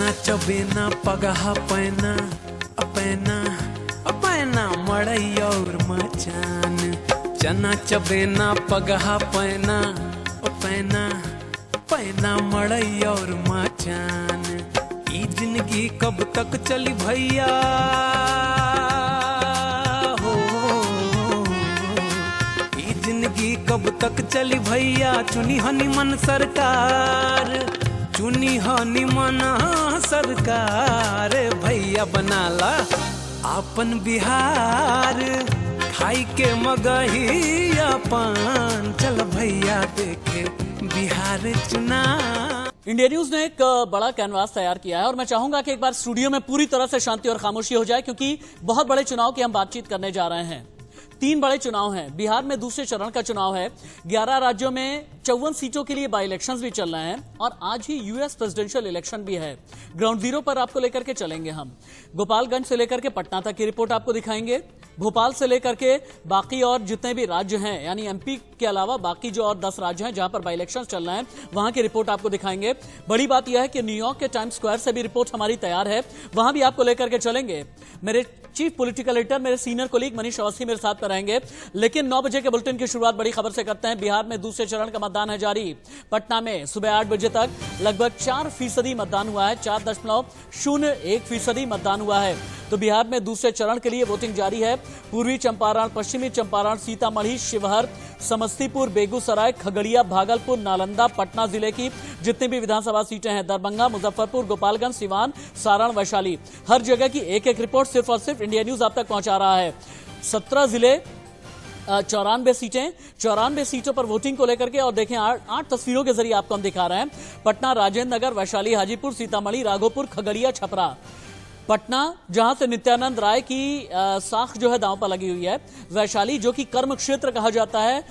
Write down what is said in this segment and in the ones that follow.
चना चबेना पगहा पैना अपैना अपैना मड़ई और मचान। चना चबेना पगहा पैना अपैना अपैना मड़ई और मचान। ई जिंदगी कब तक चली भैया हो, ई जिंदगी कब तक चली भैया। चुनी हनी मन सरकार, चुनी हनी मन सरकार। भैया बनाला आपन बिहार, खाई के मगहिया पान। चल भैया देखे बिहार चुना। इंडिया न्यूज ने एक बड़ा कैनवास तैयार किया है और मैं चाहूंगा कि एक बार स्टूडियो में पूरी तरह से शांति और खामोशी हो जाए, क्योंकि बहुत बड़े चुनाव की हम बातचीत करने जा रहे हैं। 3 बड़े चुनाव हैं। बिहार में दूसरे चरण का चुनाव है। 11 राज्यों में 54 सीटों के लिए बाई इलेक्शंस भी चल रहे हैं और आज ही यूएस प्रेसिडेंशियल इलेक्शन भी है। ग्राउंड जीरो पर आपको लेकर के चलेंगे हम। गोपालगंज से लेकर के पटना तक की रिपोर्ट आपको दिखाएंगे। भोपाल से लेकर के बाकी और जितने भी राज्य हैं, यानी एमपी के अलावा बाकी जो और 10 राज्य हैं जहां पर बाई इलेक्शन चल रहे हैं, वहां की रिपोर्ट आपको दिखाएंगे। बड़ी बात यह है कि न्यूयॉर्क के टाइम्स स्क्वायर से भी रिपोर्ट हमारी तैयार है, वहां भी आपको लेकर के चलेंगे। मेरे चीफ पॉलिटिकल एडिटर, मेरे सीनियर कोलीग मनीष अवस्थी मेरे साथ रहेंगे। लेकिन 9 बजे के बुलेटिन की शुरुआत बड़ी खबर से करते हैं। बिहार में दूसरे चरण का मतदान है जारी। पटना में सुबह 8 बजे तक लगभग 4% मतदान हुआ है, 4.01% मतदान हुआ है। तो बिहार में दूसरे चरण के लिए वोटिंग जारी है। पूर्वी चंपारण, पश्चिमी चंपारण, सीतामढ़ी, शिवहर, समस्तीपुर, बेगूसराय, खगड़िया, भागलपुर, नालंदा, पटना जिले की जितनी भी विधानसभा सीटें हैं, दरभंगा, मुजफ्फरपुर, गोपालगंज, सिवान, सारण, वैशाली, हर जगह की एक-एक रिपोर्ट सिर्फ और सिर्फ इंडिया न्यूज आप तक पहुंचा रहा है। 17 जिले, 94 सीटें, 94 सीटों पर वोटिंग को लेकर के। और देखें 8 तस्वीरों के जरिए आपको हम दिखा रहे हैं। पटना, राजेंद्र नगर, वैशाली, हाजीपुर, सीतामढ़ी, राघोपुर, खगड़िया, छपरा। पटना जहां से नित्यानंद राय की साख जो है दांव पर लगी हुई है। वैशाली जो कि कर्म क्षेत्र कहा जाता है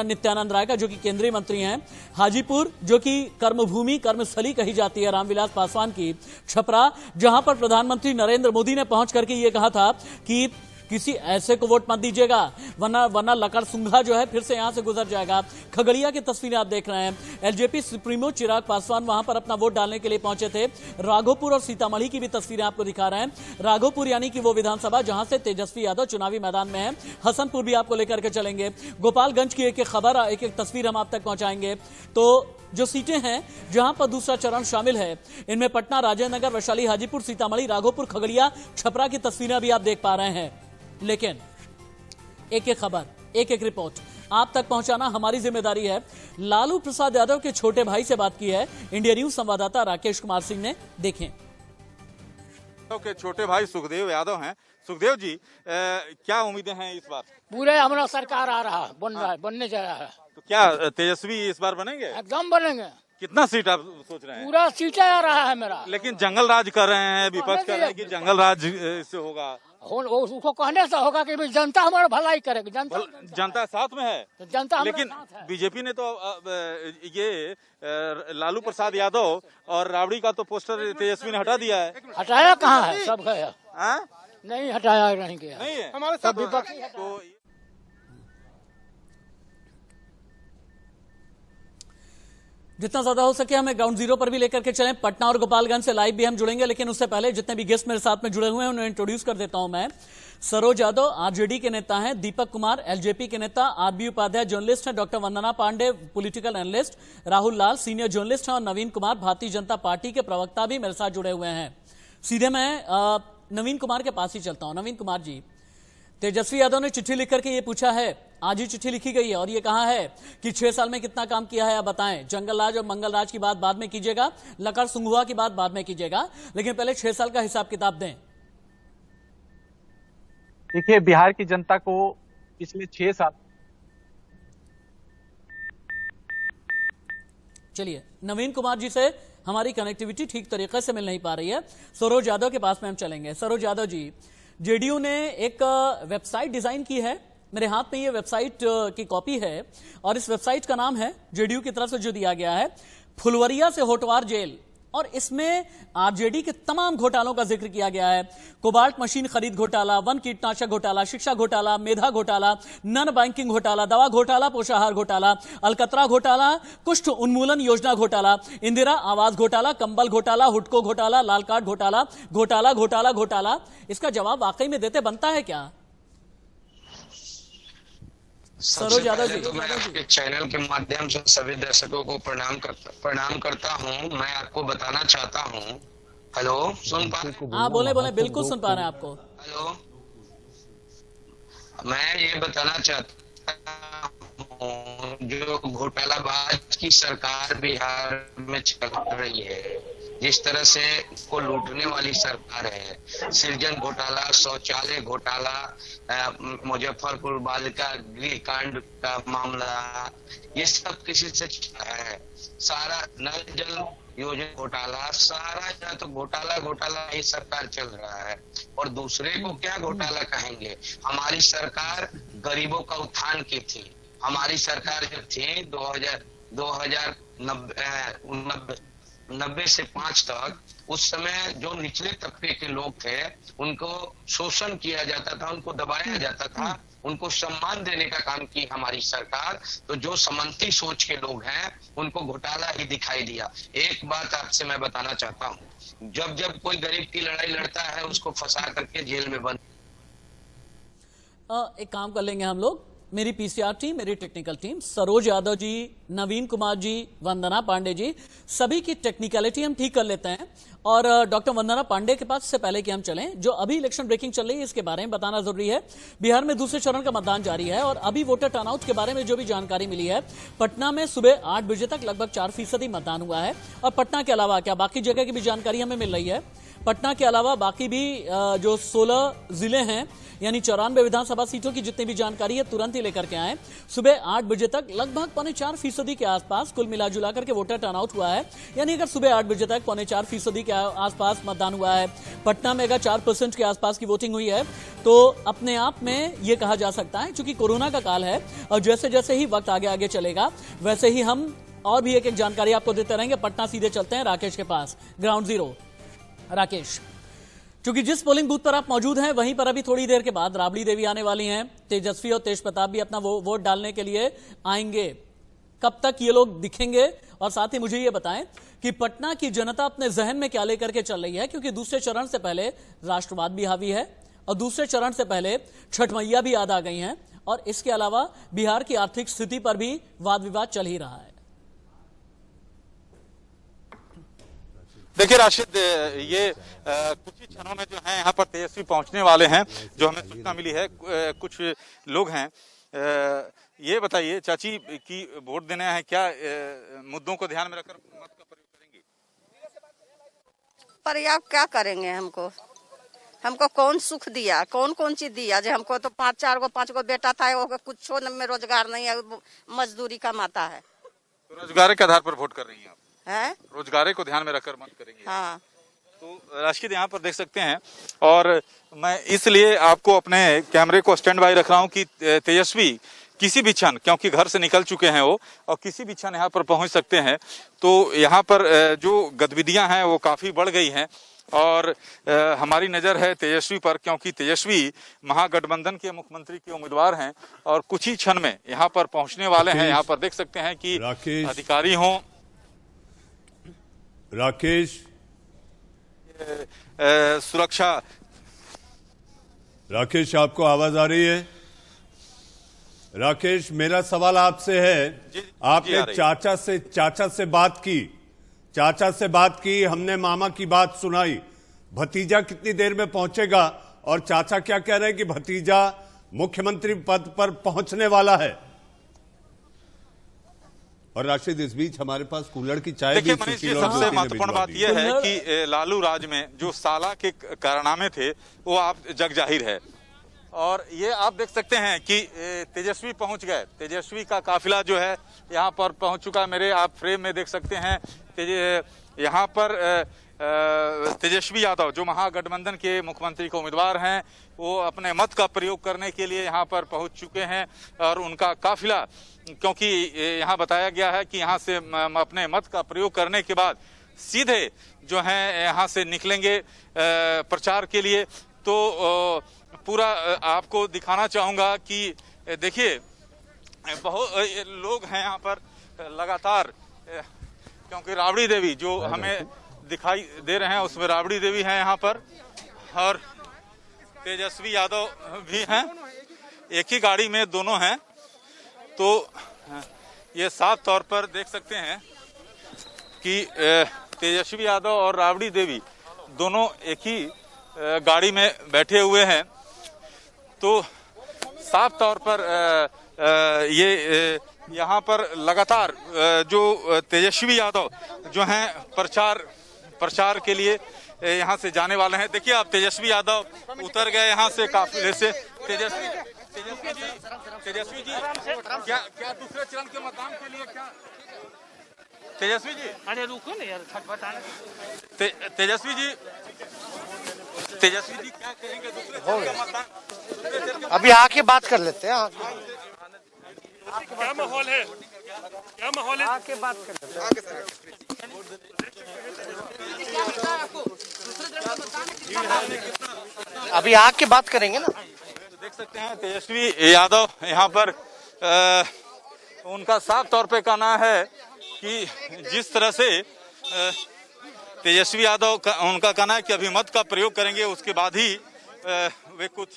नित्यानंद राय का, जो कि केंद्रीय मंत्री हैं। हाजीपुर जो कि कर्मभूमि, कर्मस्थली कही जाती है रामविलास पासवान की। छपरा जहां पर प्रधानमंत्री नरेंद्र मोदी ने पहुंच करके ये कहा था कि किसी ऐसे को वोट मत दीजिएगा, वरना लकड़ सुंघा जो है फिर से यहां से गुजर जाएगा। खगड़िया की तस्वीरें आप देख रहे हैं। एलजेपी सुप्रीमो चिराग पासवान वहां पर अपना वोट डालने के लिए पहुंचे थे। राघोपुर और सीतामढ़ी की भी तस्वीरें आपको दिखा रहे हैं। राघोपुर यानी कि वो विधानसभा जहां से तेजस्वी यादव चुनावी मैदान में है। हसनपुर भी आपको लेकर के चलेंगे। गोपालगंज की एक-एक खबर, एक-एक तस्वीर हम आप तक पहुंचाएंगे। तो जो सीटें हैं जहां पर दूसरा चरण शामिल है, इनमें पटना, राजेंद्र नगर, वैशाली, हाजीपुर, सीतामढ़ी, राघोपुर, खगड़िया, छपरा की तस्वीरें अभी आप देख पा रहे हैं। लेकिन एक-एक खबर, एक-एक रिपोर्ट आप तक पहुंचाना हमारी जिम्मेदारी है। लालू प्रसाद यादव के छोटे भाई से बात की है इंडिया न्यूज संवाददाता राकेश कुमार सिंह ने। देखें। के छोटे भाई सुखदेव यादव हैं। सुखदेव जी, क्या उम्मीदें हैं इस बार? पूरे हमारा सरकार आ रहा बन रहा है, बनने जा रहा है। तो क्या तेजस्वी इस बार बनेंगे? एकदम बनेंगे। कितना सीट आप सोच रहे हैं? पूरा सीटें आ रहा है मेरा। लेकिन जंगल राज कर रहे हैं, विपक्ष कर रहे हैं कि जंगल राज से होगा। उसको कहने से होगा कि जनता हमारा भलाई करेगी। जनता साथ में है तो जनता, लेकिन बीजेपी ने तो ये लालू प्रसाद यादव और राबड़ी का तो पोस्टर तेजस्वी ने हटा दिया है। हटाया कहाँ है? सब गया। नहीं हटाया, नहीं गया, नहीं है हमारे सब विपक्षी। तो जितना ज्यादा हो सके हमें ग्राउंड जीरो पर भी लेकर के चलें। पटना और गोपालगंज से लाइव भी हम जुड़ेंगे, लेकिन उससे पहले जितने भी गेस्ट मेरे साथ में जुड़े हुए हैं उन्हें इंट्रोड्यूस कर देता हूं मैं। सरोज यादव आरजेडी के नेता हैं, दीपक कुमार एलजेपी के नेता, आरबी उपाध्याय जर्नलिस्ट हैं, डॉक्टर वंदना पांडे पॉलिटिकल एनालिस्ट, राहुल लाल सीनियर जर्नलिस्ट हैं और नवीन कुमार भारतीय जनता पार्टी के प्रवक्ता भी मेरे साथ जुड़े हुए हैं। सीधे मैं नवीन कुमार के पास ही चलता हूं। नवीन कुमार जी, तेजस्वी यादव ने चिट्ठी लिख करके ये पूछा है, आज ही चिट्ठी लिखी गई है और ये कहा है कि 6 साल में कितना काम किया है आप बताएं। जंगल राज और मंगल राज की बात बाद में कीजिएगा, लकड़ सुंघुआ की बात बाद में कीजिएगा, लेकिन पहले 6 साल का हिसाब किताब दें। देखिए, बिहार की जनता को पिछले 6 साल, चलिए नवीन कुमार जी से हमारी कनेक्टिविटी ठीक तरीके से मिल नहीं पा रही है। सरोज यादव के पास में हम चलेंगे। सरोज यादव जी, जेडीयू ने एक वेबसाइट डिजाइन की है, मेरे हाथ में ये वेबसाइट की कॉपी है और इस वेबसाइट का नाम है जेडीयू की तरफ से जो दिया गया है, फुलवरिया से होटवार जेल और इसमें आरजेडी के तमाम घोटालों का जिक्र किया गया है। कोबाल्ट मशीन खरीद घोटाला, वन कीटनाशक घोटाला, शिक्षा घोटाला, मेधा घोटाला, नन बैंकिंग घोटाला, दवा घोटाला, पोषाहार घोटाला, अलकतरा घोटाला, कुष्ठ उन्मूलन योजना घोटाला, इंदिरा आवास घोटाला, कंबल घोटाला, हुडको घोटाला, लाल कार्ड घोटाला, घोटाला घोटाला घोटाला। इसका जवाब वाकई में देते बनता है क्या? सरोज यादव जी, तो मैं आपके चैनल के माध्यम से सभी दर्शकों को प्रणाम करता हूं। मैं आपको बताना चाहता हूं। हेलो, सुन पा रहे? हाँ, बोले बिल्कुल सुन पा रहे हैं आपको। हेलो, मैं ये बताना चाहता हूं, जो घोटालाबाज की सरकार बिहार में चल रही है, जिस तरह से को लूटने वाली सरकार है, सृजन घोटाला, शौचालय घोटाला, मुजफ्फरपुर बालिका गृह कांड का मामला, ये सब किसी से चला है। सारा नल जल योजना घोटाला, सारा तो घोटाला ही सरकार चल रहा है। और दूसरे को क्या घोटाला कहेंगे? हमारी सरकार गरीबों का उत्थान की थी। हमारी सरकार जब थी 1990 से 5 तक, उस समय जो निचले तबके के लोग थे उनको शोषण किया जाता था, उनको दबाया जाता था, उनको सम्मान देने का काम की हमारी सरकार। तो जो समंती सोच के लोग हैं उनको घोटाला ही दिखाई दिया। एक बात आपसे मैं बताना चाहता हूँ, जब कोई गरीब की लड़ाई लड़ता है उसको फंसा करके जेल में बंद। एक काम कर लेंगे हम लोग, मेरी पीसीआर टीम, मेरी टेक्निकल टीम, सरोज यादव जी, नवीन कुमार जी, वंदना पांडे जी, सभी की टेक्निकलिटी हम ठीक कर लेते हैं। और डॉक्टर वंदना पांडे के पास से पहले कि हम चलें, जो अभी इलेक्शन ब्रेकिंग चल रही है इसके बारे में बताना जरूरी है। बिहार में दूसरे चरण का मतदान जारी है और अभी वोटर टर्नआउट के बारे में जो भी जानकारी मिली है, पटना में सुबह 8 बजे तक लगभग 4% मतदान हुआ है। और पटना के अलावा क्या बाकी जगह की भी जानकारी हमें मिल रही है? पटना के अलावा बाकी भी जो 16 जिले हैं, यानी 94 विधानसभा सीटों की जितनी भी जानकारी है तुरंत ही लेकर के आए। सुबह 8 बजे तक लगभग 4.25% के आसपास कुल मिला जुला करके वोटर टर्नआउट हुआ है। यानी अगर सुबह 8 बजे तक 4.25% के आसपास मतदान हुआ है, पटना में अगर 4% के आसपास की वोटिंग हुई है, तो अपने आप में ये कहा जा सकता है, चूंकि कोरोना का काल है और जैसे जैसे ही वक्त आगे चलेगा वैसे ही हम और भी एक जानकारी आपको देते रहेंगे। पटना सीधे चलते हैं राकेश के पास, ग्राउंड जीरो। राकेश, क्योंकि जिस पोलिंग बूथ पर आप मौजूद हैं वहीं पर अभी थोड़ी देर के बाद राबड़ी देवी आने वाली हैं, तेजस्वी और तेज प्रताप भी अपना वोट डालने के लिए आएंगे। कब तक ये लोग दिखेंगे? और साथ ही मुझे ये बताएं कि पटना की जनता अपने जहन में क्या लेकर के चल रही है, क्योंकि दूसरे चरण से पहले राष्ट्रवाद भी हावी है और दूसरे चरण से पहले छठ मैया भी याद आ गई हैं, और इसके अलावा बिहार की आर्थिक स्थिति पर भी वाद विवाद चल ही रहा है। देखिए राशिद, ये कुछ ही क्षणों में जो है यहाँ पर तेजस्वी पहुंचने वाले हैं, जो हमें सूचना मिली है। कुछ लोग हैं। ये बताइए चाची कि वोट देने हैं, क्या मुद्दों को ध्यान में रखकर मत का प्रयोग करेंगी? प्रयोग क्या करेंगे? हमको कौन सुख दिया, कौन चीज दिया? जो हमको तो 5 गो बेटा था, वो कुछ में रोजगार नहीं है, मजदूरी कमाता है। तो रोजगार के आधार पर वोट कर रही हैं आप? है, रोजगार को ध्यान में रखकर मत करेंगे। हाँ। तो राशिद यहाँ पर देख सकते हैं, और मैं इसलिए आपको अपने कैमरे को स्टैंड बाय रख रहा हूँ कि तेजस्वी किसी भी क्षण, क्योंकि घर से निकल चुके हैं वो, और किसी भी क्षण यहाँ पर पहुंच सकते हैं। तो यहाँ पर जो गतिविधियां हैं वो काफी बढ़ गई हैं, और हमारी नजर है तेजस्वी पर, क्योंकि तेजस्वी महागठबंधन के मुख्यमंत्री के उम्मीदवार हैं और कुछ ही क्षण में यहाँ पर पहुंचने वाले हैं। यहाँ पर देख सकते हैं कि अधिकारी हों, राकेश, सुरक्षा। राकेश, आपको आवाज आ रही है? राकेश, मेरा सवाल आपसे है, आपने चाचा से बात की, हमने मामा की बात सुनाई, भतीजा कितनी देर में पहुंचेगा? और चाचा क्या कह रहे हैं कि भतीजा मुख्यमंत्री पद पर पहुंचने वाला है। और राशिद, इस बीच हमारे पास कूलर की चाय भी मनीष जी, सबसे महत्वपूर्ण बात यह है कि लालू राज में जो साला के कारनामे थे वो आप जग जाहिर है, और ये आप देख सकते हैं कि तेजस्वी पहुंच गए। तेजस्वी का काफिला जो है यहाँ पर पहुंच चुका है। मेरे आप फ्रेम में देख सकते हैं यहाँ पर तेजस्वी यादव, जो महागठबंधन के मुख्यमंत्री के उम्मीदवार हैं, वो अपने मत का प्रयोग करने के लिए यहाँ पर पहुंच चुके हैं। और उनका काफिला, क्योंकि यहाँ बताया गया है कि यहाँ से अपने मत का प्रयोग करने के बाद सीधे जो है यहाँ से निकलेंगे प्रचार के लिए। तो पूरा आपको दिखाना चाहूँगा कि देखिए बहुत लोग हैं यहाँ पर लगातार, क्योंकि राबड़ी देवी जो हमें दिखाई दे रहे हैं उसमें राबड़ी देवी हैं यहाँ पर और तेजस्वी यादव भी हैं, एक ही गाड़ी में दोनों हैं। तो ये साफ तौर पर देख सकते हैं कि तेजस्वी यादव और राबड़ी देवी दोनों एक ही गाड़ी में बैठे हुए हैं। तो साफ तौर पर ये यहाँ पर लगातार जो तेजस्वी यादव जो हैं प्रचार के लिए यहाँ से जाने वाले हैं। देखिए आप तेजस्वी यादव उतर गए यहाँ से काफिले से। तेजस्वी जी क्या दूसरे चरण के मतदान के लिए क्या तेजस्वी जी? अरे रुको ना यार, छटपटाने। तेजस्वी जी क्या कहेंगे दूसरे चरण का मतदान? अभी आके बात कर लेते हैं। क्या माहौल है? क्या माहौल है? आके बात कर लेते हैं। अभी आके बात करेंगे ना। देख सकते हैं तेजस्वी यादव यहाँ पर उनका साफ तौर पे कहना है कि जिस तरह से तेजस्वी यादव का उनका कहना है कि अभी मत का प्रयोग करेंगे, उसके बाद ही वे कुछ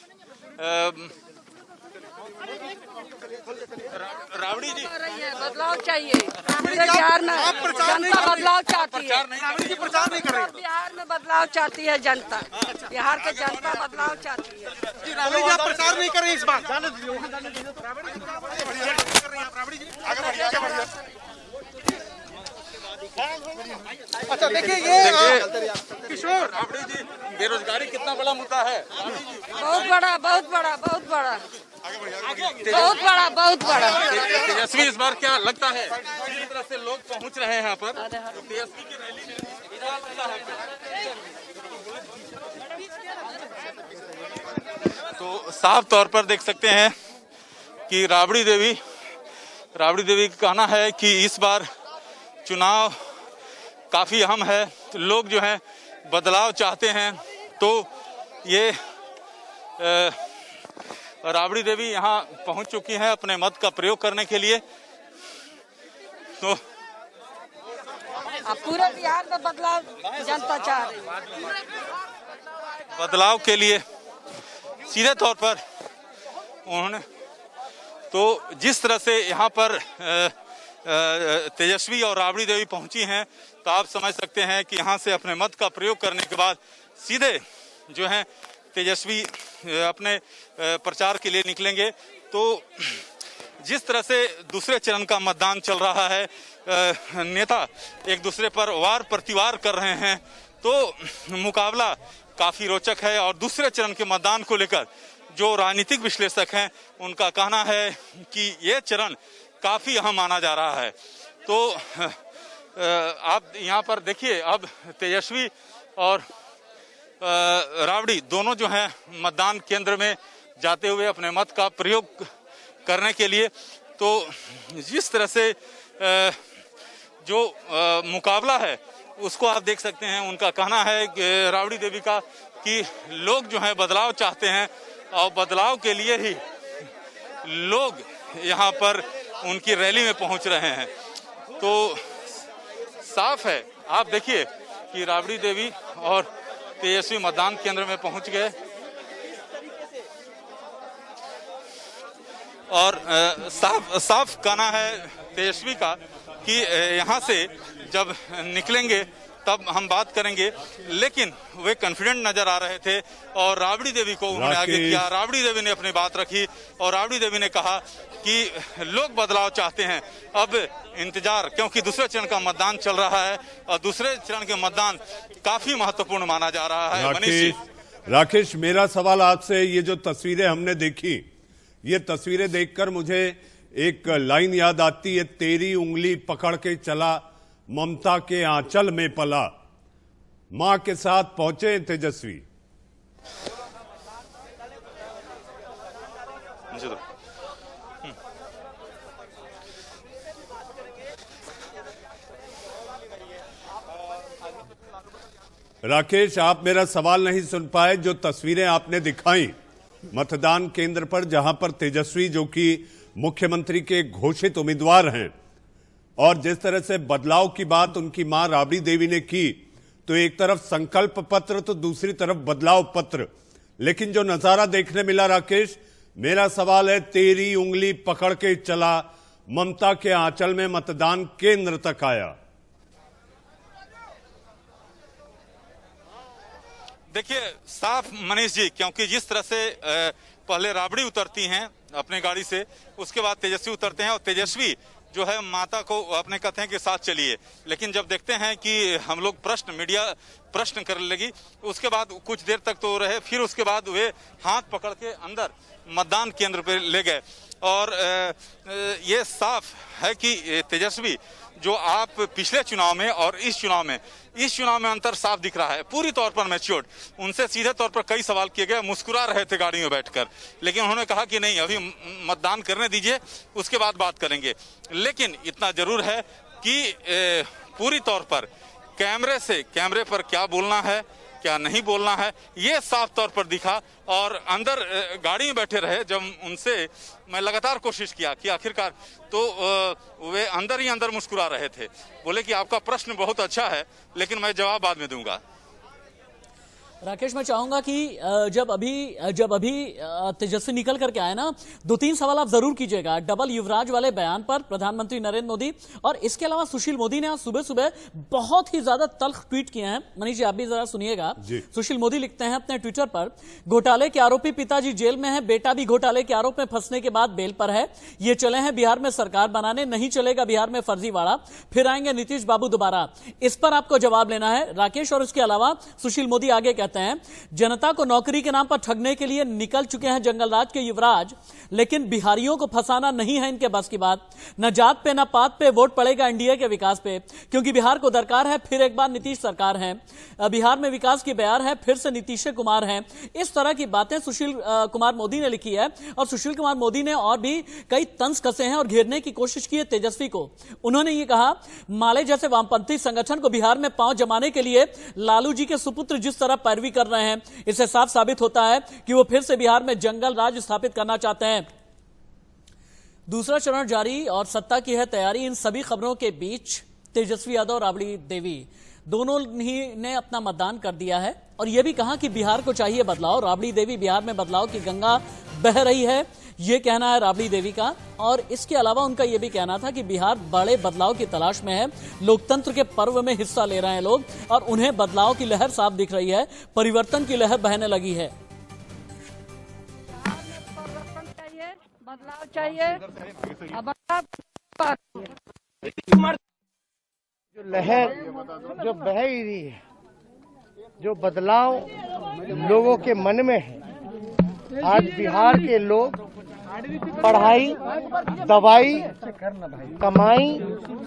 राबड़ी जी बदलाव चाहिए बिहार में, जनता बदलाव चाहती है। प्रचार नहीं कर रही बिहार में बदलाव चाहती है जनता, बिहार के जनता बदलाव चाहती है। प्रचार नहीं कर रहे इस बार। अच्छा देखिए किशोर राबड़ी जी, बेरोजगारी कितना बड़ा मुद्दा है? बहुत बड़ा, बहुत बड़ा, बहुत बड़ा, बहुत बड़ा, बहुत बड़ा। तेजस्वी इस बार क्या लगता है किस तरह से लोग पहुंच रहे हैं यहाँ पर तेजस्वी की रैली में? क्या लगता है? तो साफ तौर पर देख सकते हैं कि राबड़ी देवी का कहना है कि इस बार चुनाव काफी अहम है, लोग जो हैं बदलाव चाहते हैं। तो ये राबड़ी देवी यहाँ पहुंच चुकी हैं अपने मत का प्रयोग करने के लिए। तो अब पूरे बिहार में बदलाव जनता चाह रही है। बदलाव के लिए सीधे तौर पर उन्होंने तो जिस तरह से यहाँ पर तेजस्वी और राबड़ी देवी पहुंची हैं, तो आप समझ सकते हैं कि यहाँ से अपने मत का प्रयोग करने के बाद सीधे जो है तेजस्वी अपने प्रचार के लिए निकलेंगे। तो जिस तरह से दूसरे चरण का मतदान चल रहा है, नेता एक दूसरे पर वार प्रतिवार कर रहे हैं, तो मुकाबला काफी रोचक है। और दूसरे चरण के मतदान को लेकर जो राजनीतिक विश्लेषक हैं उनका कहना है कि ये चरण काफी अहम माना जा रहा है। तो आप यहाँ पर देखिए अब तेजस्वी और राबड़ी दोनों जो हैं मतदान केंद्र में जाते हुए अपने मत का प्रयोग करने के लिए। तो जिस तरह से जो मुकाबला है उसको आप देख सकते हैं। उनका कहना है कि राबड़ी देवी का कि लोग जो हैं बदलाव चाहते हैं और बदलाव के लिए ही लोग यहाँ पर उनकी रैली में पहुँच रहे हैं। तो साफ है, आप देखिए कि राबड़ी देवी और तेजस्वी मतदान केंद्र में पहुंच गए और साफ कहना है तेजस्वी का कि यहाँ से जब निकलेंगे तब हम बात करेंगे, लेकिन वे कॉन्फिडेंट नजर आ रहे थे और राबड़ी देवी को उन्होंने आगे किया। राबड़ी देवी ने अपनी बात रखी और राबड़ी देवी ने कहा कि लोग बदलाव चाहते हैं। अब इंतजार, क्योंकि दूसरे चरण का मतदान चल रहा है और दूसरे चरण के मतदान काफी महत्वपूर्ण माना जा रहा है। राकेश, मेरा सवाल आपसे, ये जो तस्वीरें हमने देखी, ये तस्वीरें देखकर मुझे एक लाइन याद आती है, तेरी उंगली पकड़ के चला ममता के आंचल में पला। मां के साथ पहुंचे तेजस्वी। राकेश, आप मेरा सवाल नहीं सुन पाए। जो तस्वीरें आपने दिखाई मतदान केंद्र पर, जहां पर तेजस्वी जो कि मुख्यमंत्री के घोषित उम्मीदवार हैं, और जिस तरह से बदलाव की बात उनकी मां राबड़ी देवी ने की, तो एक तरफ संकल्प पत्र तो दूसरी तरफ बदलाव पत्र। लेकिन जो नजारा देखने मिला राकेश, मेरा सवाल है, तेरी उंगली पकड़ के चला, ममता के आंचल में मतदान केंद्र तक आया। देखिए साफ मनीष जी, क्योंकि जिस तरह से पहले राबड़ी उतरती हैं अपने गाड़ी से, उसके बाद तेजस्वी उतरते हैं और तेजस्वी जो है माता को अपने कहते हैं कि साथ चलिए। लेकिन जब देखते हैं कि हम लोग मीडिया प्रश्न करने लगी, उसके बाद कुछ देर तक तो रहे, फिर उसके बाद वे हाथ पकड़ के अंदर मतदान केंद्र पर ले गए। और ये साफ है कि तेजस्वी जो आप पिछले चुनाव में और इस चुनाव में अंतर साफ दिख रहा है। पूरी तौर पर मैच्योर्ड, उनसे सीधे तौर पर कई सवाल किए गए, मुस्कुरा रहे थे गाड़ी में बैठकर, लेकिन उन्होंने कहा कि नहीं, अभी मतदान करने दीजिए, उसके बाद बात करेंगे। लेकिन इतना जरूर है कि पूरी तौर पर कैमरे पर क्या बोलना है क्या नहीं बोलना है, ये साफ तौर पर दिखा। और अंदर गाड़ी में बैठे रहे, जब उनसे मैं लगातार कोशिश किया कि आखिरकार, तो वे अंदर ही अंदर मुस्कुरा रहे थे। बोले कि आपका प्रश्न बहुत अच्छा है, लेकिन मैं जवाब बाद में दूंगा। राकेश, मैं चाहूंगा कि जब अभी तेजस्वी निकल करके आए ना, 2-3 सवाल आप जरूर कीजिएगा। डबल युवराज वाले बयान पर प्रधानमंत्री नरेंद्र मोदी, और इसके अलावा सुशील मोदी ने आज सुबह सुबह बहुत ही ज्यादा तल्ख ट्वीट किए हैं। मनीष जी, आप भी जरा सुनिएगा। सुशील मोदी लिखते हैं अपने ट्विटर पर, घोटाले के आरोपी पिताजी जेल में है, बेटा भी घोटाले के आरोप में फंसने के बाद बेल पर है। ये चले हैं बिहार में सरकार बनाने, नहीं चलेगा बिहार में फर्जीवाड़ा, फिर आएंगे नीतीश बाबू दोबारा। इस पर आपको जवाब लेना है राकेश। और इसके अलावा सुशील मोदी आगे कहते हैं, जनता को नौकरी के नाम पर ठगने के लिए निकल चुके हैं जंगलराज के युवराज, लेकिन बिहारियों को फंसाना नहीं है इनके बस की बात। न जात पे न पात पे वोट पड़ेगा एनडीए के विकास पे, क्योंकि बिहार को दरकार है फिर एक बार नीतीश सरकार है। बिहार में विकास की बयार है, फिर से नीतीश कुमार हैं। इस तरह की बातें सुशील कुमार मोदी ने लिखी है। और सुशील कुमार मोदी ने और भी कई तंज कसे हैं और घेरने की कोशिश की है तेजस्वी को। उन्होंने ये कहा, माले जैसे वामपंथी संगठन को बिहार में पांव जमाने के लिए लालू जी के सुपुत्र जिस तरह पैरवी कर रहे हैं, इससे साफ साबित होता है कि वो फिर से बिहार में जंगल राज स्थापित करना चाहते हैं। दूसरा चरण जारी और सत्ता की है तैयारी। इन सभी खबरों के बीच तेजस्वी यादव और राबड़ी देवी दोनों ही ने अपना मतदान कर दिया है और यह भी कहा कि बिहार को चाहिए बदलाव। राबड़ी देवी, बिहार में बदलाव की गंगा बह रही है, यह कहना है राबड़ी देवी का। और इसके अलावा उनका यह भी कहना था कि बिहार बड़े बदलाव की तलाश में है। लोकतंत्र के पर्व में हिस्सा ले रहे हैं लोग और उन्हें बदलाव की लहर साफ दिख रही है, परिवर्तन की लहर बहने लगी है। बदलाव चाहिए, जो लहर जो बह रही है, जो बदलाव लोगों के मन में है। आज बिहार के लोग पढ़ाई, दवाई, कमाई,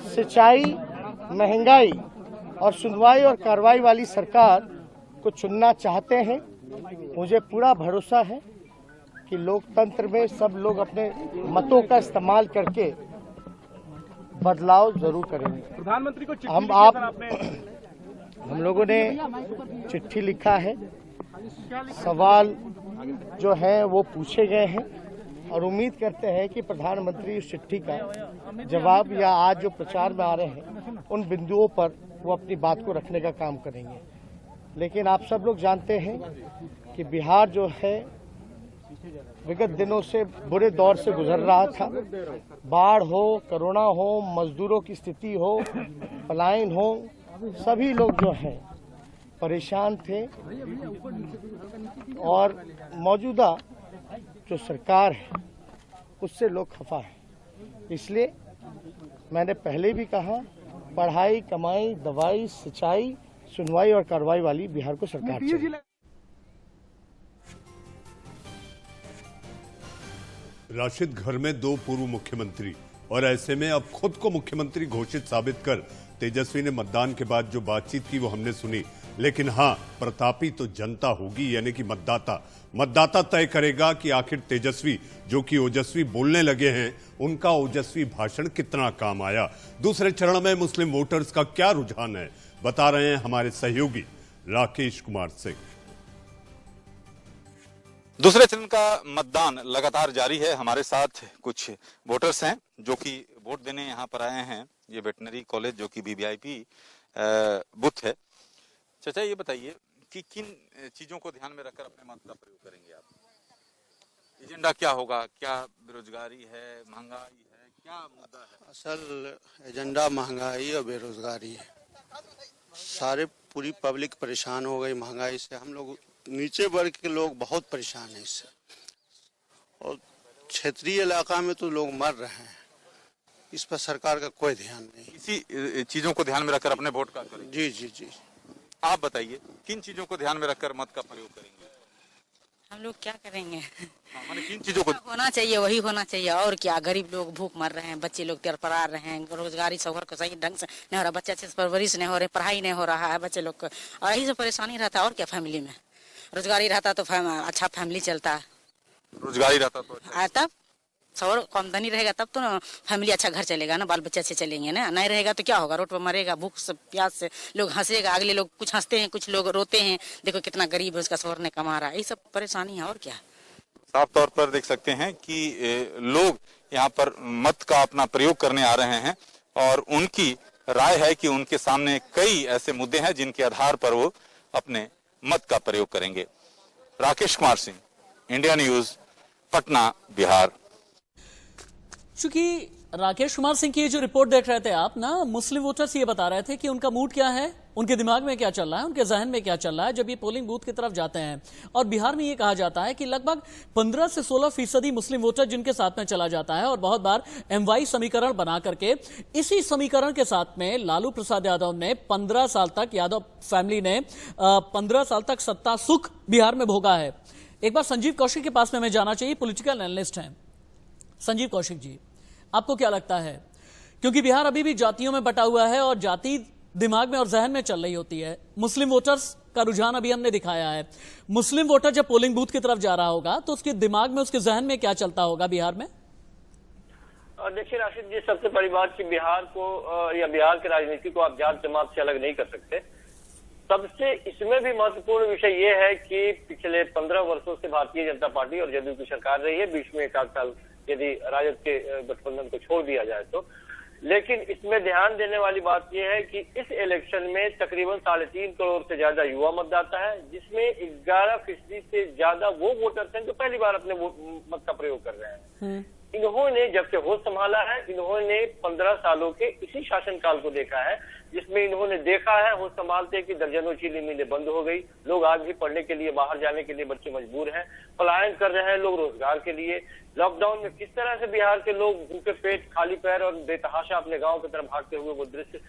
सिंचाई, महंगाई और सुनवाई और कार्रवाई वाली सरकार को चुनना चाहते हैं। मुझे पूरा भरोसा है कि लोकतंत्र में सब लोग अपने मतों का इस्तेमाल करके बदलाव जरूर करेंगे। प्रधानमंत्री को हम लोगों ने चिट्ठी लिखा है, सवाल जो है वो पूछे गए हैं और उम्मीद करते हैं कि प्रधानमंत्री उस चिट्ठी का जवाब या आज जो प्रचार में आ रहे हैं उन बिंदुओं पर वो अपनी बात को रखने का काम करेंगे। लेकिन आप सब लोग जानते हैं कि बिहार जो है विगत दिनों से बुरे दौर से गुजर रहा था। बाढ़ हो, कोरोना हो, मजदूरों की स्थिति हो, पलायन हो, सभी लोग जो हैं परेशान थे और मौजूदा जो सरकार है उससे लोग खफा है। इसलिए मैंने पहले भी कहा, पढ़ाई, कमाई, दवाई, सिंचाई, सुनवाई और कार्रवाई वाली बिहार को सरकार चाहिए। राशिद घर में 2 पूर्व मुख्यमंत्री, और ऐसे में अब खुद को मुख्यमंत्री घोषित साबित कर तेजस्वी ने मतदान के बाद जो बातचीत की वो हमने सुनी। लेकिन हां, प्रतापी तो जनता होगी, यानी कि मतदाता तय करेगा कि आखिर तेजस्वी जो कि ओजस्वी बोलने लगे हैं, उनका ओजस्वी भाषण कितना काम आया। दूसरे चरण में मुस्लिम वोटर्स का क्या रुझान है, बता रहे हैं हमारे सहयोगी राकेश कुमार सिंह। दूसरे चरण का मतदान लगातार जारी है। हमारे साथ कुछ वोटर्स हैं जो कि वोट देने यहाँ पर आए हैं। ये वेटनरी कॉलेज जो कि वीवीआईपी बूथ है। चाचा ये बताइए कि किन चीजों को ध्यान में रखकर अपने मत का प्रयोग करेंगे आप? एजेंडा क्या होगा? क्या बेरोजगारी है, महंगाई है, क्या मुद्दा है? असल एजेंडा महंगाई और बेरोजगारी है। सारे पूरी पब्लिक परेशान हो गई महंगाई से। हम लोग नीचे वर्ग के लोग बहुत परेशान हैं इससे, और क्षेत्रीय इलाका में तो लोग मर रहे हैं। इस पर सरकार का कोई ध्यान नहीं। इसी चीजों को ध्यान में रखकर अपने वोट का करेंगे? जी जी जी। आप बताइए किन चीजों को ध्यान में रखकर मत का प्रयोग करेंगे? हम लोग क्या करेंगे? माने किन चीजों को होना चाहिए वही होना चाहिए, और क्या। गरीब लोग भूख मर रहे हैं, बच्चे लोग तरपरा रहे हैं, रोजगारी सफर को सही ढंग से नहीं हो रहा, बच्चे अच्छे से परवरिश नहीं हो रहे, पढ़ाई नहीं हो रहा है बच्चे लोग को, और यही से परेशानी रहता है। और क्या, फैमिली में रोजगारी रहता तो अच्छा फैमिली चलता है। रोजगारी रहता तो अच्छा। तब सवर आमदनी रहेगा तब तो ना फैमिली अच्छा घर चलेगा ना, बाल बच्चे अच्छे चलेंगे ना। नहीं रहेगा तो क्या होगा? रोड पर मरेगा भूख से, प्यास से। लोग हंसेगा, अगले लोग कुछ हंसते हैं, कुछ लोग रोते हैं, देखो कितना गरीब है, उसका सवर ने कमा रहा है। यही सब परेशानी है, और क्या। साफ तौर पर देख सकते हैं कि लोग यहाँ पर मत का अपना प्रयोग करने आ रहे हैं, और उनकी राय है कि उनके सामने कई ऐसे मुद्दे हैं जिनके आधार पर वो अपने मत का प्रयोग करेंगे। Rakesh Kumar Singh, India news, Patna, Bihar. चूंकि राकेश कुमार सिंह की जो रिपोर्ट देख रहे थे आप ना, मुस्लिम वोटर्स ये बता रहे थे कि उनका मूड क्या है, उनके दिमाग में क्या चल रहा है, उनके जहन में क्या चल रहा है जब ये पोलिंग बूथ की तरफ जाते हैं। और बिहार में ये कहा जाता है कि लगभग 15 से 16% मुस्लिम वोटर जिनके साथ में चला जाता है, और बहुत बार MY समीकरण बना करके इसी समीकरण के साथ में लालू प्रसाद यादव ने 15 साल तक, यादव फैमिली ने 15 साल तक सत्ता सुख बिहार में भोगा है। एक बार संजीव कौशिक के पास में हमें जाना चाहिए, पॉलिटिकल एनालिस्ट हैं। संजीव कौशिक जी, आपको क्या लगता है, क्योंकि बिहार अभी भी जातियों में बटा हुआ है और जाति दिमाग में और जहन में चल रही होती है, मुस्लिम वोटर्स का रुझान अभी हमने दिखाया है। मुस्लिम वोटर जब पोलिंग बूथ की तरफ जा रहा होगा तो उसके दिमाग में, उसके जहन में क्या चलता होगा बिहार में? देखिए राशिद जी, सबसे बड़ी बात कि बिहार को या बिहार की राजनीति को आप जात जमात से अलग नहीं कर सकते। सबसे इसमें भी महत्वपूर्ण विषय ये है कि पिछले 15 वर्षों से भारतीय जनता पार्टी और जदयू की सरकार रही है, बीच में एक आध साल यदि राजद के गठबंधन को छोड़ दिया जाए तो। लेकिन इसमें ध्यान देने वाली बात यह है कि इस इलेक्शन में तकरीबन 3.5 करोड़ से ज्यादा युवा मतदाता है, जिसमें 11% से ज्यादा वो वोटर्स हैं जो पहली बार अपने मत का प्रयोग कर रहे हैं। इन्होंने जब से होश संभाला है, इन्होंने 15 सालों के इसी शासनकाल को देखा है, जिसमें इन्होंने देखा है होश संभालते कि दर्जनों चीनी मिलें बंद हो गई, लोग आज भी पढ़ने के लिए बाहर जाने के लिए बच्चे मजबूर हैं, पलायन कर रहे हैं लोग रोजगार के लिए। लॉकडाउन में किस तरह से बिहार के लोग भूखे पेट, खाली पैर और बेतहाशा अपने गांव की तरफ भागते हुए वो दृश्य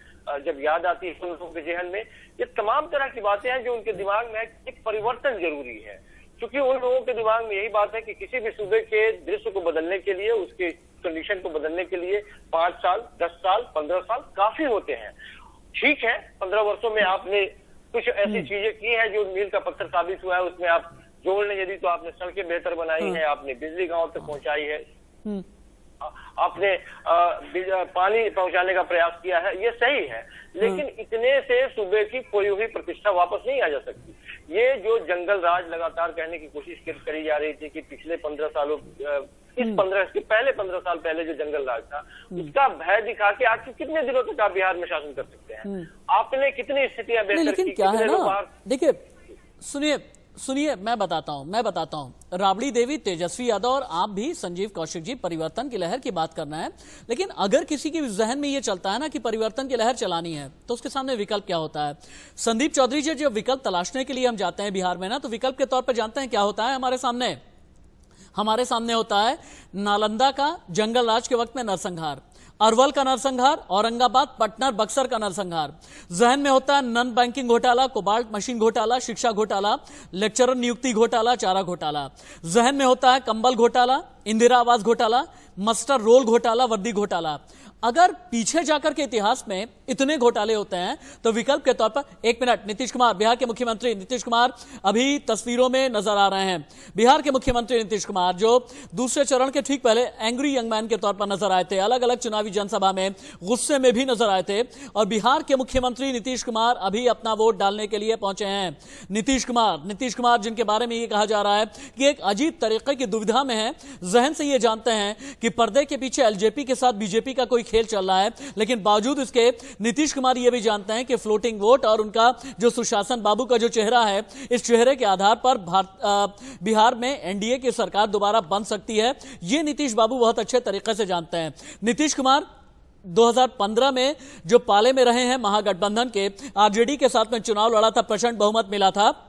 जब याद आती है लोगों के जहन में, ये तमाम तरह की बातें हैं जो उनके दिमाग में एक परिवर्तन जरूरी है। क्योंकि उन लोगों के दिमाग में यही बात है कि किसी भी सूबे के दृश्य को बदलने के लिए, उसके कंडीशन को बदलने के लिए 5 साल, 10 साल, 15 साल काफी होते हैं। ठीक है, 15 वर्षों में आपने कुछ ऐसी चीजें की हैं जो मील का पत्थर साबित हुआ है, उसमें आप जोड़ लें यदि तो आपने सड़कें बेहतर बनाई है, आपने बिजली गांव तक पहुंचाई है, आपने पानी पहुंचाने का प्रयास किया है, ये सही है। लेकिन इतने से सूबे की खोई हुई प्रतिष्ठा वापस नहीं आ जा सकती। ये जो जंगल राज लगातार कहने की कोशिश करी जा रही थी कि पिछले 15 सालों इसके पहले 15 साल पहले जो जंगल राज था, उसका भय दिखा के आज कितने दिनों तक आप बिहार में शासन कर सकते हैं? आपने कितनी स्थितियां बेहतर की? क्या है ना, देखिए सुनिए मैं बताता हूं। राबड़ी देवी, तेजस्वी यादव और आप भी संजीव कौशिक जी परिवर्तन की लहर की बात करना है, लेकिन अगर किसी के जहन में ये चलता है ना कि परिवर्तन की लहर चलानी है तो उसके सामने विकल्प क्या होता है? संदीप चौधरी जी, जब विकल्प तलाशने के लिए हम जाते हैं बिहार में ना, तो विकल्प के तौर पर जानते हैं क्या होता है हमारे सामने होता है नालंदा का जंगल राज के वक्त में नरसंहार, अरवल का नरसंहार, औरंगाबाद, पटना, बक्सर का नरसंहार। जहन में होता है नन बैंकिंग घोटाला, कोबाल्ट मशीन घोटाला, शिक्षा घोटाला, लेक्चरर नियुक्ति घोटाला, चारा घोटाला। जहन में होता है कंबल घोटाला, इंदिरा आवास घोटाला, मास्टर रोल घोटाला, वर्दी घोटाला। अगर पीछे जाकर के इतिहास में इतने घोटाले होते हैं तो विकल्प के तौर पर, एक मिनट, नीतीश कुमार, बिहार के मुख्यमंत्री नीतीश कुमार अभी तस्वीरों में नजर आ रहे हैं। बिहार के मुख्यमंत्री नीतीश कुमार जो दूसरे चरण के ठीक पहले एंग्री यंग मैन के तौर पर नजर आए थे, अलग अलग चुनावी जनसभा में गुस्से में भी नजर आए थे, और बिहार के मुख्यमंत्री नीतीश कुमार अभी अपना वोट डालने के लिए पहुंचे हैं। नीतीश कुमार जिनके बारे में ये कहा जा रहा है कि एक अजीब तरीके की दुविधा में है, जहन से ये जानते हैं कि पर्दे के पीछे एलजेपी के साथ बीजेपी का कोई खेल चल रहा है, लेकिन बावजूद इसके नीतीश कुमार ये भी जानते हैं कि फ्लोटिंग वोट और उनका जो सुशासन बाबू का जो चेहरा है, इस चेहरे के आधार पर बिहार में एनडीए की सरकार दोबारा बन सकती है। ये नीतीश बाबू बहुत अच्छे तरीके से जानते हैं। नीतीश कुमार 2015 में जो पाले में रहे हैं महागठबंधन के, आरजेडी के साथ में चुनाव लड़ा था, प्रचंड बहुमत मिला था,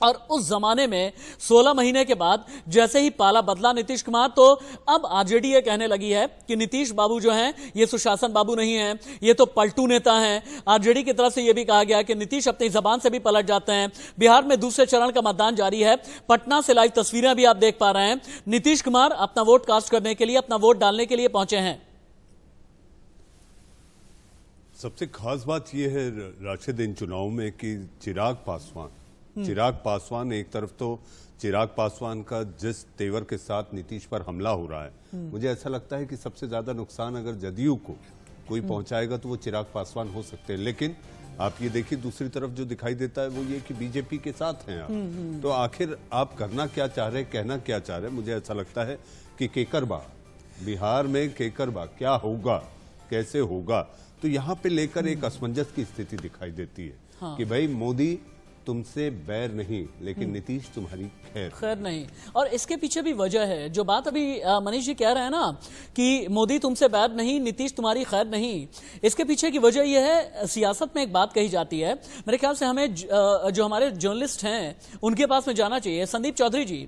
और उस जमाने में 16 महीने के बाद जैसे ही पाला बदला नीतीश कुमार, तो अब आरजेडी ये कहने लगी है कि नीतीश बाबू जो हैं ये सुशासन बाबू नहीं हैं, ये तो पलटू नेता हैं। आरजेडी की तरफ से ये भी कहा गया कि नीतीश अपनी जबान से भी पलट जाते हैं। बिहार में दूसरे चरण का मतदान जारी है। पटना से लाइव तस्वीरें भी आप देख पा रहे हैं। नीतीश कुमार अपना वोट कास्ट करने के लिए, अपना वोट डालने के लिए पहुंचे हैं। सबसे खास बात यह है राशिद इन चुनाव में कि चिराग पासवान एक तरफ, तो चिराग पासवान का जिस तेवर के साथ नीतीश पर हमला हो रहा है, मुझे ऐसा लगता है कि सबसे ज्यादा नुकसान अगर जदयू को कोई पहुंचाएगा तो वो चिराग पासवान हो सकते हैं। लेकिन आप ये देखिए दूसरी तरफ जो दिखाई देता है वो ये कि बीजेपी के साथ हैं आप। तो आखिर आप करना क्या चाह रहे, कहना क्या चाह रहे? मुझे ऐसा लगता है कि केकरबा, बिहार में केकरबा क्या होगा, कैसे होगा, तो यहाँ पे लेकर एक असमंजस की स्थिति दिखाई देती है कि भाई मोदी तुमसे बैर नहीं, लेकिन नीतीश तुम्हारी खैर नहीं। और इसके पीछे भी वजह है, जो बात अभी मनीष जी कह रहे हैं ना कि मोदी तुमसे बैर नहीं, नीतीश तुम्हारी खैर नहीं, इसके पीछे की वजह यह है, सियासत में एक बात कही जाती है, मेरे ख्याल से हमें जो हमारे जर्नलिस्ट हैं उनके पास में जाना चाहिए। संदीप चौधरी जी,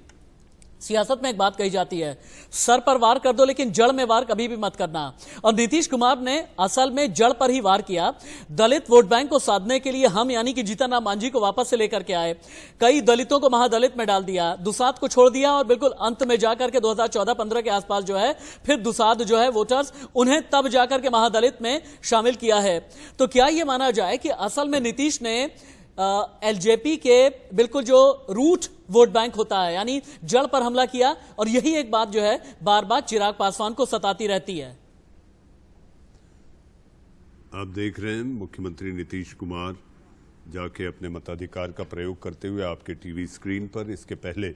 सियासत में एक बात कही जाती है, सर पर वार कर दो लेकिन जड़ में वार कभी भी मत करना। और नीतीश कुमार ने असल में जड़ पर ही वार किया। दलित वोट बैंक को साधने के लिए हम यानी कि जीतन राम मांझी को वापस से लेकर के आए, कई दलितों को महादलित में डाल दिया, दुसाध को छोड़ दिया, और बिल्कुल अंत में जाकर के 2014-15 के आसपास जो है फिर दुसाध जो है वोटर्स, उन्हें तब जाकर के महादलित में शामिल किया है। तो क्या यह माना जाए कि असल में नीतीश ने एलजेपी के बिल्कुल जो रूट वोट बैंक होता है यानी जड़ पर हमला किया, और यही एक बात जो है बार बार चिराग पासवान को सताती रहती है? आप देख रहे हैं मुख्यमंत्री नीतीश कुमार जाके अपने मताधिकार का प्रयोग करते हुए आपके टीवी स्क्रीन पर। इसके पहले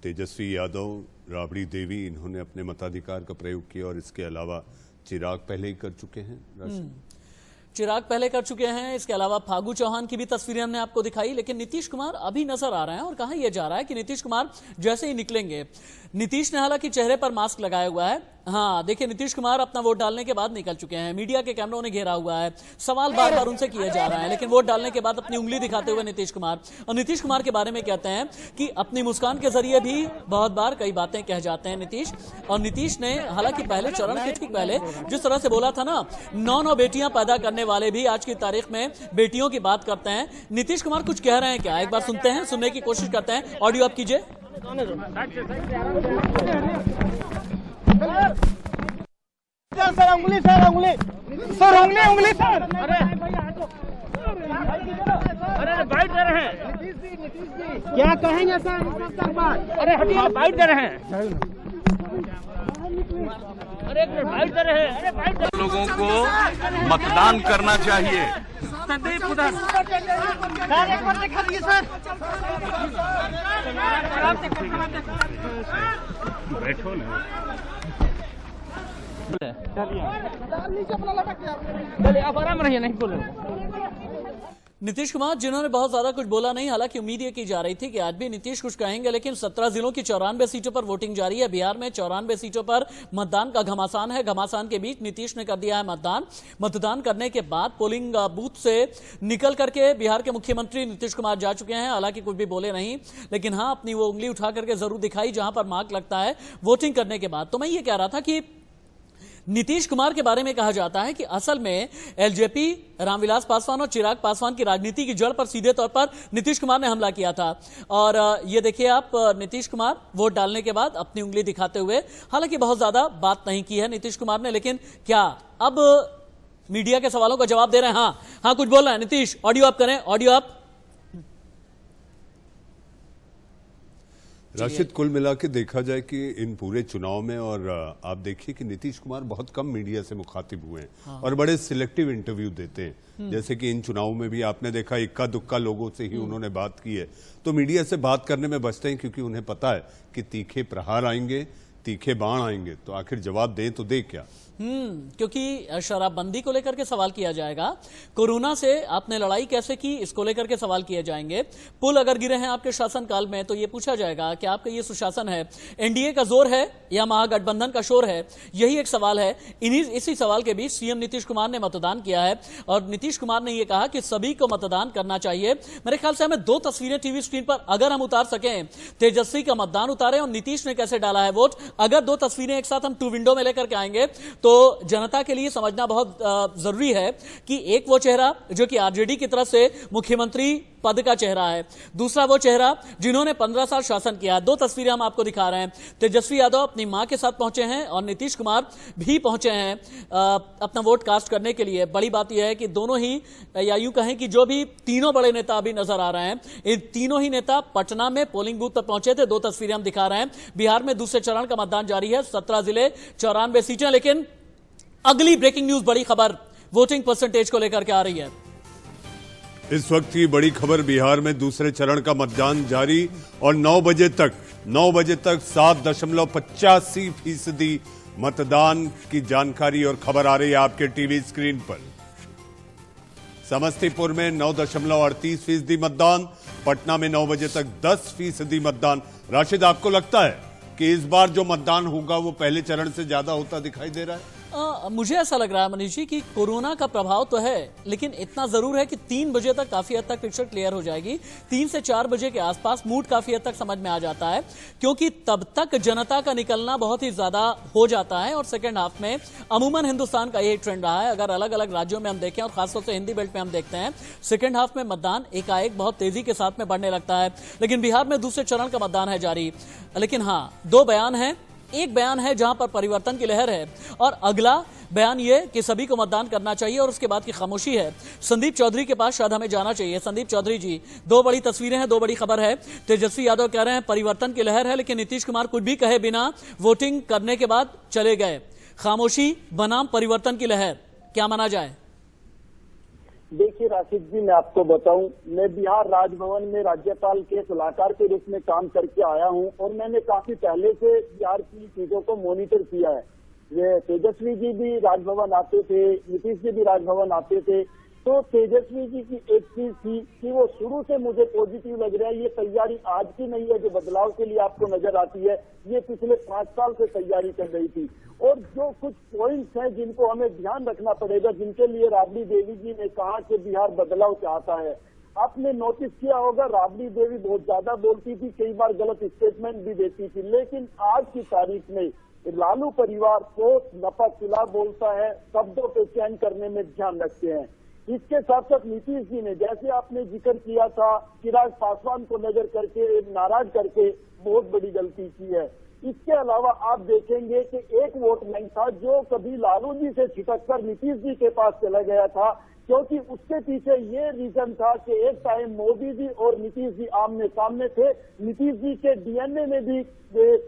तेजस्वी यादव, राबड़ी देवी, इन्होंने अपने मताधिकार का प्रयोग किया, और इसके अलावा चिराग पहले ही कर चुके हैं। चिराग पहले कर चुके हैं। इसके अलावा फागू चौहान की भी तस्वीरें हमने आपको दिखाई, लेकिन नीतीश कुमार अभी नजर आ रहे हैं। और कहा यह जा रहा है कि नीतीश कुमार जैसे ही निकलेंगे, नीतीश ने हालांकि चेहरे पर मास्क लगाया हुआ है, हाँ देखिए नीतीश कुमार अपना वोट डालने के बाद निकल चुके हैं, मीडिया के कैमरों ने घेरा हुआ है, सवाल बार बार उनसे किए जा रहे हैं, लेकिन वोट डालने के बाद अपनी उंगली दिखाते हुए नीतीश कुमार, और नीतीश कुमार के बारे में कहते हैं कि अपनी मुस्कान के जरिए भी बहुत बार कई बातें कह जाते हैं नीतीश। और नीतीश ने हालांकि पहले चरण के ठीक पहले जिस तरह से बोला था ना, 9 बेटियां पैदा करने वाले भी आज की तारीख में बेटियों की बात करते हैं। नीतीश कुमार कुछ कह रहे हैं क्या, एक बार सुनते हैं, सुनने की कोशिश करते हैं। ऑडियो आप कीजिए। सर उंगली सर उंगली सर, अरे बाइट दे रहे हैं, क्या कहेंगे सर? अरे हटिए, बाइट दे रहे हैं, अरे बाइट दे रहे हैं, अरे बाइट। लोगों को मतदान करना चाहिए। संदीप उधर सर, एक बार दिखा दीजिए सर। बैठो ना, चलिए आप आराम रहिए, नहीं बोलो। नीतीश कुमार जिन्होंने बहुत ज्यादा कुछ बोला नहीं, हालांकि उम्मीद ये की जा रही थी कि आज भी नीतीश कुछ कहेंगे, लेकिन 17 जिलों की 94 सीटों पर वोटिंग जारी है। बिहार में 94 सीटों पर मतदान का घमासान है। घमासान के बीच नीतीश ने कर दिया है मतदान। मतदान करने के बाद पोलिंग बूथ से निकल करके बिहार के मुख्यमंत्री नीतीश कुमार जा चुके हैं। हालांकि कुछ भी बोले नहीं, लेकिन हाँ अपनी वो उंगली उठा करके जरूर दिखाई जहां पर मार्क लगता है वोटिंग करने के बाद। तो मैं ये कह रहा था कि नीतीश कुमार के बारे में कहा जाता है कि असल में एलजेपी, रामविलास पासवान और चिराग पासवान की राजनीति की जड़ पर सीधे तौर पर नीतीश कुमार ने हमला किया था। और ये देखिए आप, नीतीश कुमार वोट डालने के बाद अपनी उंगली दिखाते हुए, हालांकि बहुत ज्यादा बात नहीं की है नीतीश कुमार ने, लेकिन क्या अब मीडिया के सवालों का जवाब दे रहे हैं? हाँ कुछ बोल रहे हैं नीतीश। ऑडियो आप करें, ऑडियो आप। राशिद, कुल मिला के देखा जाए कि इन पूरे चुनाव में, और आप देखिए कि नीतीश कुमार बहुत कम मीडिया से मुखातिब हुए हैं। हाँ। और बड़े सिलेक्टिव इंटरव्यू देते हैं। जैसे कि इन चुनावों में भी आपने देखा इक्का दुक्का लोगों से ही उन्होंने बात की है। तो मीडिया से बात करने में बचते हैं क्योंकि उन्हें पता है कि तीखे प्रहार आएंगे, तीखे बाण आएंगे, तो आखिर जवाब दें तो दे क्या। क्योंकि शराबबंदी को लेकर के सवाल किया जाएगा, कोरोना से आपने लड़ाई कैसे की इसको लेकर के सवाल किए जाएंगे, पुल अगर गिरे हैं आपके शासनकाल में तो ये पूछा जाएगा कि आपका ये सुशासन है, एनडीए का जोर है या महागठबंधन का शोर है, यही एक सवाल है। इसी सवाल के बीच सीएम नीतीश कुमार ने मतदान किया है और नीतीश कुमार ने यह कहा कि सभी को मतदान करना चाहिए। मेरे ख्याल से हमें 2 तस्वीरें टीवी स्क्रीन पर अगर हम उतार सकें, तेजस्वी का मतदान उतारे और नीतीश ने कैसे डाला है वोट, अगर 2 तस्वीरें एक साथ हम 2 विंडो में लेकर के आएंगे तो जनता के लिए समझना बहुत जरूरी है कि एक वो चेहरा जो कि आरजेडी की तरफ से मुख्यमंत्री पद का चेहरा है, दूसरा वो चेहरा जिन्होंने 15 साल शासन किया। 2 तस्वीरें हम आपको दिखा रहे हैं। तेजस्वी यादव अपनी मां के साथ पहुंचे हैं और नीतीश कुमार भी पहुंचे हैं अपना वोट कास्ट करने के लिए। बड़ी बात यह है कि दोनों ही, या यूं कहें कि जो भी तीनों बड़े नेता अभी नजर आ रहे हैं, इन तीनों ही नेता पटना में पोलिंग बूथ पर पहुंचे थे। 2 तस्वीरें हम दिखा रहे हैं। बिहार में दूसरे चरण का मतदान जारी है, 17 जिले 94 सीटें। लेकिन अगली ब्रेकिंग न्यूज, बड़ी खबर वोटिंग परसेंटेज को लेकर के आ रही है। इस वक्त की बड़ी खबर, बिहार में दूसरे चरण का मतदान जारी और 9 बजे तक 7.85% मतदान की जानकारी और खबर आ रही है आपके टीवी स्क्रीन पर। समस्तीपुर में 9.38% मतदान, पटना में 9 बजे तक 10% मतदान। राशिद, आपको लगता है कि इस बार जो मतदान होगा वो पहले चरण से ज्यादा होता दिखाई दे रहा है? मुझे ऐसा लग रहा है मनीष जी कि कोरोना का प्रभाव तो है, लेकिन इतना जरूर है कि 3 बजे तक काफी हद तक पिक्चर क्लियर हो जाएगी। 3 से 4 बजे के आसपास मूड काफी हद तक समझ में आ जाता है, क्योंकि तब तक जनता का निकलना बहुत ही ज्यादा हो जाता है। और सेकेंड हाफ में अमूमन हिंदुस्तान का यही ट्रेंड रहा है। अगर अलग अलग राज्यों में हम देखें और खासतौर से हिंदी बेल्ट में हम देखते हैं, सेकेंड हाफ में मतदान एकाएक बहुत तेजी के साथ में बढ़ने लगता है। लेकिन बिहार में दूसरे चरण का मतदान है जारी। लेकिन हाँ, 2 बयान हैं। एक बयान है जहां पर परिवर्तन की लहर है और अगला बयान यह कि सभी को मतदान करना चाहिए और उसके बाद की खामोशी है। संदीप चौधरी के पास शायद हमें जाना चाहिए। संदीप चौधरी जी, 2 बड़ी तस्वीरें हैं, 2 बड़ी खबर है। तेजस्वी यादव कह रहे हैं परिवर्तन की लहर है, लेकिन नीतीश कुमार कुछ भी कहे बिना वोटिंग करने के बाद चले गए। खामोशी बनाम परिवर्तन की लहर, क्या माना जाए? देखिए राशिद जी, मैं आपको बताऊं, मैं बिहार राजभवन में राज्यपाल के सलाहकार के रूप में काम करके आया हूं और मैंने काफी पहले से बिहार की चीजों को मॉनिटर किया है। ये तेजस्वी जी भी राजभवन आते थे, नीतीश जी भी राजभवन आते थे। तो तेजस्वी जी की एक चीज थी कि वो शुरू से मुझे पॉजिटिव लग रहा है। ये तैयारी आज की नहीं है जो बदलाव के लिए आपको नजर आती है, ये पिछले 5 साल से तैयारी कर रही थी। और जो कुछ पॉइंट्स हैं जिनको हमें ध्यान रखना पड़ेगा, जिनके लिए राबड़ी देवी जी ने कहा कि बिहार बदलाव चाहता है। आपने नोटिस किया होगा, राबड़ी देवी बहुत ज्यादा बोलती थी, कई बार गलत स्टेटमेंट भी देती थी, लेकिन आज की तारीख में लालू परिवार को नपा तुला बोलता है, शब्दों पे चयन करने में ध्यान रखते हैं। इसके साथ साथ नीतीश जी ने, जैसे आपने जिक्र किया था, चिराग पासवान को नजर करके, नाराज करके बहुत बड़ी गलती की है। इसके अलावा आप देखेंगे कि एक वोट बैंक था जो कभी लालू जी से छिटक कर नीतीश जी के पास चला गया था, क्योंकि उसके पीछे ये रीजन था कि एक टाइम मोदी जी और नीतीश जी आमने सामने थे। नीतीश जी के डीएनए में भी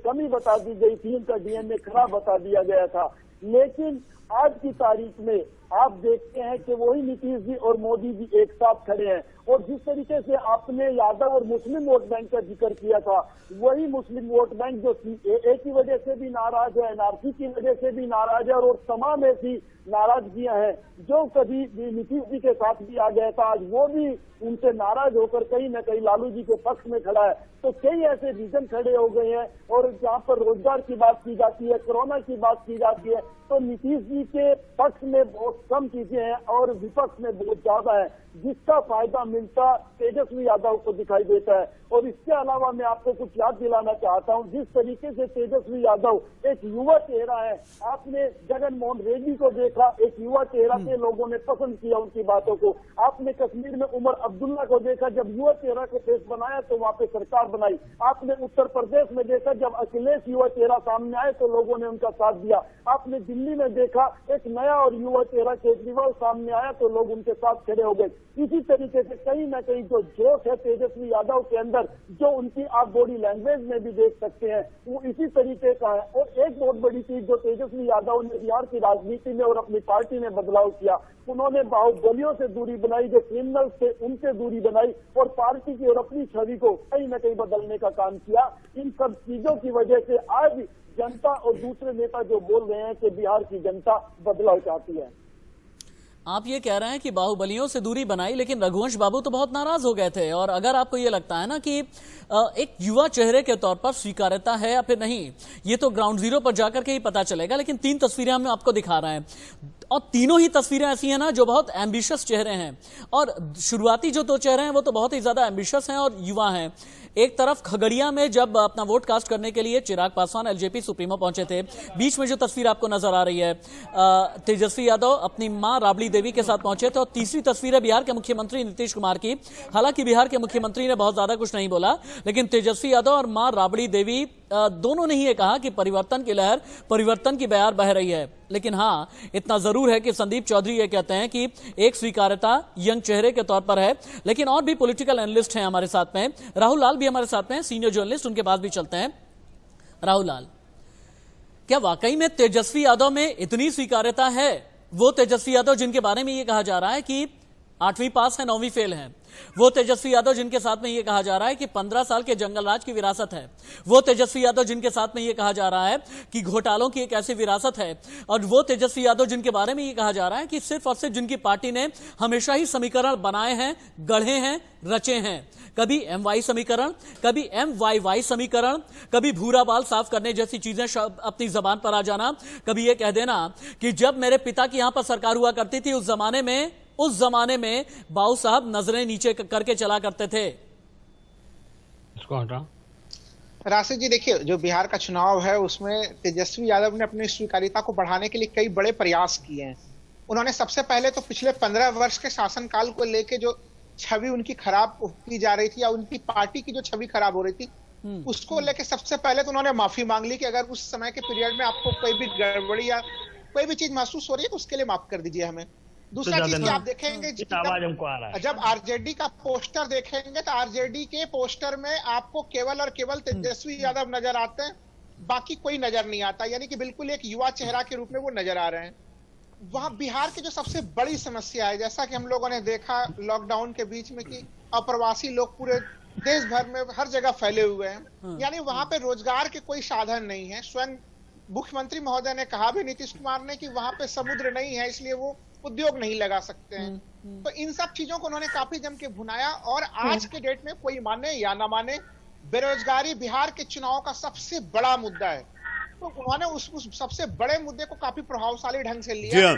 कमी बता दी गई थी, उनका डीएनए खराब बता दिया गया था। लेकिन आज की तारीख में आप देखते हैं कि वही नीतीश जी और मोदी जी एक साथ खड़े हैं। और जिस तरीके से आपने यादव और मुस्लिम वोट बैंक का जिक्र किया था, वही मुस्लिम वोट बैंक जो सीएए की वजह से भी नाराज है, एनआरसी की वजह से भी नाराज है, और तमाम ऐसी नाराजगियां हैं जो कभी नीतीश जी के साथ भी आ गया था, आज वो भी उनसे नाराज होकर कहीं न कहीं लालू जी के पक्ष में खड़ा है। तो कई ऐसे रीजन खड़े हो गए हैं। और जहाँ पर रोजगार की बात की जाती है, कोरोना की बात की जाती है, तो नीतीश जी पार्टी के पक्ष में बहुत कम चीजें हैं और विपक्ष में बहुत ज्यादा है, जिसका फायदा मिलता तेजस्वी यादव को दिखाई देता है। और इसके अलावा मैं आपको कुछ याद दिलाना चाहता हूं, जिस तरीके से तेजस्वी यादव एक युवा चेहरा है, आपने जगन मोहन रेड्डी को देखा, एक युवा चेहरा थे, लोगों ने पसंद किया उनकी बातों को। आपने कश्मीर में उमर अब्दुल्ला को देखा, जब युवा चेहरा को फेस बनाया तो वहाँ पे सरकार बनाई। आपने उत्तर प्रदेश में देखा, जब अखिलेश युवा चेहरा सामने आए तो लोगों ने उनका साथ दिया। आपने दिल्ली में देखा, एक नया और युवा चेहरा केजरीवाल सामने आया तो लोग उनके साथ खड़े हो गए। इसी तरीके से कहीं ना कहीं जो जोश है तेजस्वी यादव के अंदर, जो उनकी आप बॉडी लैंग्वेज में भी देख सकते हैं, वो इसी तरीके का है। और एक बहुत बड़ी चीज जो तेजस्वी यादव ने बिहार की राजनीति में और अपनी पार्टी में बदलाव किया, उन्होंने बाहुबलियों से दूरी बनाई, जो क्रिमिनल्स थे उनसे दूरी बनाई और पार्टी की और अपनी छवि को कहीं न कहीं बदलने का काम किया। इन सब चीजों की वजह से आज जनता और दूसरे नेता जो बोल रहे हैं कि बिहार की जनता बदलाव चाहती है। आप ये कह रहे हैं कि बाहुबलियों से दूरी बनाई, लेकिन रघुवंश बाबू तो बहुत नाराज हो गए थे। और अगर आपको ये लगता है ना कि एक युवा चेहरे के तौर पर स्वीकार्यता है या फिर नहीं, ये तो ग्राउंड जीरो पर जाकर के ही पता चलेगा। लेकिन 3 तस्वीरें हम आपको दिखा रहे हैं और तीनों ही तस्वीरें ऐसी हैं ना जो बहुत एम्बिशियस चेहरे हैं। और शुरुआती जो 2 चेहरे हैं वो तो बहुत ही ज्यादा एम्बिशियस हैं और युवा हैं। एक तरफ खगड़िया में जब अपना वोट कास्ट करने के लिए चिराग पासवान एलजेपी सुप्रीमो पहुंचे थे, बीच में जो तस्वीर आपको नजर आ रही है, तेजस्वी यादव अपनी मां राबड़ी देवी के साथ पहुंचे थे। और तीसरी तस्वीर है बिहार के मुख्यमंत्री नीतीश कुमार की। हालांकि बिहार के मुख्यमंत्री ने बहुत ज्यादा कुछ नहीं बोला, लेकिन तेजस्वी यादव और मां राबड़ी देवी दोनों ने ही ये कहा कि परिवर्तन की लहर, परिवर्तन की बयार बह रही है। लेकिन हाँ, इतना जरूर है कि संदीप चौधरी ये कहते हैं कि एक स्वीकार्यता यंग चेहरे के तौर पर है। लेकिन और भी पॉलिटिकल एनालिस्ट हैं हमारे साथ में, राहुल लाल भी हमारे साथ में हैं, सीनियर जर्नलिस्ट, उनके पास भी चलते हैं। राहुल लाल, क्या वाकई में तेजस्वी यादव में इतनी स्वीकार्यता है? वो तेजस्वी यादव जिनके बारे में ये कहा जा रहा है कि 8वीं पास है 9वीं फेल है, वो तेजस्वी यादव जिनके साथ में ये कहा जा रहा है कि 15 साल के जंगल राज की विरासत है, वो तेजस्वी यादव जिनके साथ में ये कहा जा रहा है कि घोटालों की एक ऐसी विरासत है, और वो तेजस्वी यादव जिनके बारे में ये कहा जा रहा है कि सिर्फ और सिर्फ जिनकी पार्टी ने हमेशा ही समीकरण बनाए हैं, गढ़े हैं, रचे हैं, कभी MY समीकरण, कभी MYY समीकरण, कभी भूरा बाल साफ करने जैसी चीजें अपनी जबान पर आ जाना, कभी ये कह देना कि जब मेरे पिता की यहां पर सरकार हुआ करती थी उस जमाने में बाबू साहब नजरें नीचे करके चला करते थे। इसको हटा। राशिद जी, देखिए, जो बिहार का चुनाव है उसमें तेजस्वी यादव ने अपनी स्वीकार्यता को बढ़ाने के लिए कई बड़े प्रयास किए हैं। उन्होंने सबसे पहले तो पिछले 15 वर्ष के शासनकाल को लेके जो छवि उनकी खराब की जा रही थी या उनकी पार्टी की जो छवि खराब हो रही थी, उसको लेके सबसे पहले तो उन्होंने माफी मांग ली कि अगर उस समय के पीरियड में आपको कोई भी गड़बड़ी या कोई भी चीज महसूस हो रही है तो उसके लिए माफ कर दीजिए हमें। दूसरा चीज कि आप देखेंगे जब आरजेडी का पोस्टर देखेंगे तो आरजेडी के पोस्टर में आपको केवल और केवल तेजस्वी यादव नजर आते हैं, बाकी कोई नजर नहीं आता, यानी कि बिल्कुल एक युवा चेहरा के रूप में वो नजर आ रहे हैं। वहां बिहार की जो सबसे बड़ी समस्या है, जैसा कि हम लोगों ने देखा लॉकडाउन के बीच में, कि अप्रवासी लोग पूरे देश भर में हर जगह फैले हुए हैं, यानी वहां पे रोजगार के कोई साधन नहीं है। स्वयं मुख्यमंत्री महोदय ने कहा भी, नीतीश कुमार ने, कि वहां पे समुद्र नहीं है इसलिए वो उद्योग नहीं लगा सकते हैं। तो इन सब चीजों को उन्होंने काफी जम के भुनाया। और आज के डेट में कोई माने या ना माने, बेरोजगारी बिहार के चुनाव का सबसे बड़ा मुद्दा है। तो उन्होंने उस सबसे बड़े मुद्दे को काफी प्रभावशाली ढंग से लिया।